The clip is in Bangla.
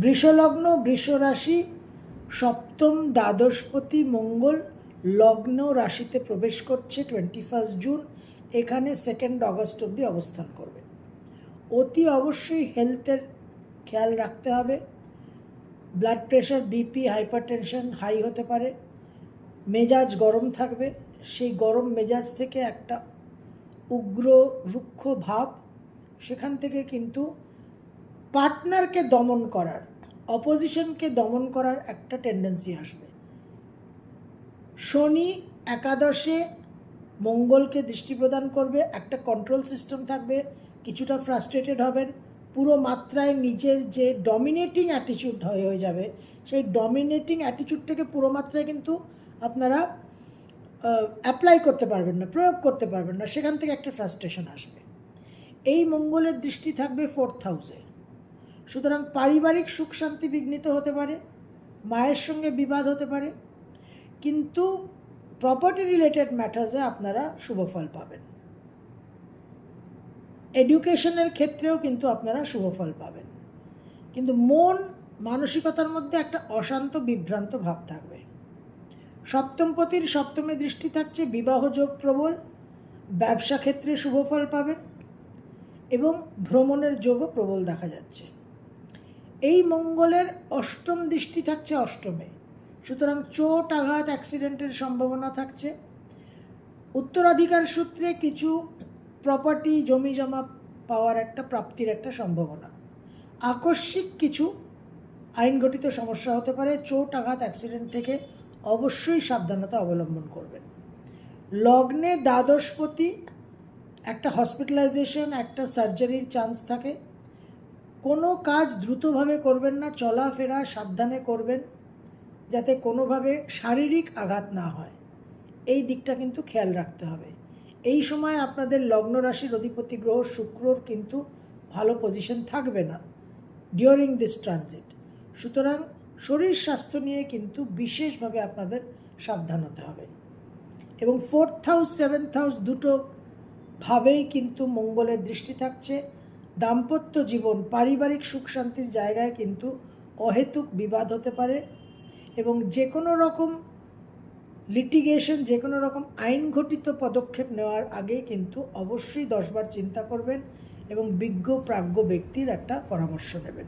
বৃষলগ্ন, বৃষ রাশি, সপ্তম দ্বাদশপতি মঙ্গল লগ্ন রাশিতে প্রবেশ করছে 21 জুন। এখানে 2 অগস্ট অবধি অবস্থান করবে। অতি অবশ্যই হেলথের খেয়াল রাখতে হবে। Blood pressure, BP, hypertension high হতে পারে। মেজাজ গরম থাকবে। সেই গরম মেজাজ থেকে একটা উগ্র রুক্ষ ভাব, সেখান থেকে কিন্তু পার্টনারকে দমন করার, অপোজিশনকে দমন করার একটা টেন্ডেন্সি আসবে। শনি একাদশে মঙ্গলকে দৃষ্টি প্রদান করবে, একটা কন্ট্রোল সিস্টেম থাকবে, কিছুটা ফ্রাস্ট্রেটেড হবেন, পুরো মাত্রায় নিজের যে ডমিনেটিং অ্যাটিটিউড হয়ে যাবে, সেই ডমিনেটিং অ্যাটিটিউডটাকে পুরো মাত্রায় কিন্তু আপনারা অ্যাপ্লাই করতে পারবেন না, প্রয়োগ করতে পারবেন না, সেখান থেকে একটা ফ্রাস্ট্রেশন আসবে। এই মঙ্গলের দৃষ্টি থাকবে 4th হাউসে, সুতরাং পারিবারিক সুখ শান্তি বিঘ্নিত হতে পারে, মায়ের সঙ্গে বিবাদ হতে পারে, কিন্তু প্রপার্টি রিলেটেড ম্যাটার্সে আপনারা শুভ ফল পাবেন। এডুকেশনের ক্ষেত্রেও কিন্তু আপনারা শুভ ফল পাবেন, কিন্তু মানসিকতার মধ্যে একটা অশান্ত বিভ্রান্ত ভাব থাকবে। সপ্তমপতির সপ্তমে দৃষ্টি থাকছে, বিবাহযোগ প্রবল, ব্যবসা ক্ষেত্রে শুভ ফল পাবেন এবং ভ্রমণের যোগও প্রবল দেখা যাচ্ছে। এই মঙ্গলের অষ্টম দৃষ্টি থাকছে অষ্টমে, সুতরাং চোট আঘাত অ্যাক্সিডেন্টের সম্ভাবনা থাকছে। উত্তরাধিকার সূত্রে কিছু প্রপার্টি জমি জমা পাওয়ার একটা প্রাপ্তির একটা সম্ভাবনা। আকস্মিক কিছু আইনঘটিত সমস্যা হতে পারে। চোট আঘাত অ্যাক্সিডেন্ট থেকে অবশ্যই সাবধানতা অবলম্বন করবেন। লগ্নে দ্বাদশপতি, একটা হসপিটালাইজেশন, একটা সার্জারির চান্স থাকে। কোনো কাজ দ্রুতভাবে করবেন না, চলাফেরা সাবধানে করবেন যাতে কোনোভাবে শারীরিক আঘাত না হয়, এই দিকটা কিন্তু খেয়াল রাখতে হবে। এই সময় আপনাদের লগ্ন রাশির অধিপতি গ্রহ শুক্রর কিন্তু ভালো পজিশন থাকবে না ডিউরিং দিস ট্রানজিট, সুতরাং শরীর স্বাস্থ্য নিয়ে কিন্তু বিশেষভাবে আপনাদের সাবধান হতে হবে। এবং 4th হাউস 7th হাউস দুটো ভাবেই কিন্তু মঙ্গলের দৃষ্টি থাকছে। দাম্পত্য জীবন, পারিবারিক সুখ শান্তির জায়গায় কিন্তু অহেতুক বিবাদ হতে পারে এবং যে কোনো রকম লিটিগেশন, যে কোনো রকম আইনঘটিত পদক্ষেপ নেওয়ার আগে কিন্তু অবশ্যই 10 বার চিন্তা করবেন এবং বিজ্ঞ প্রাজ্ঞ ব্যক্তির একটা পরামর্শ নেবেন।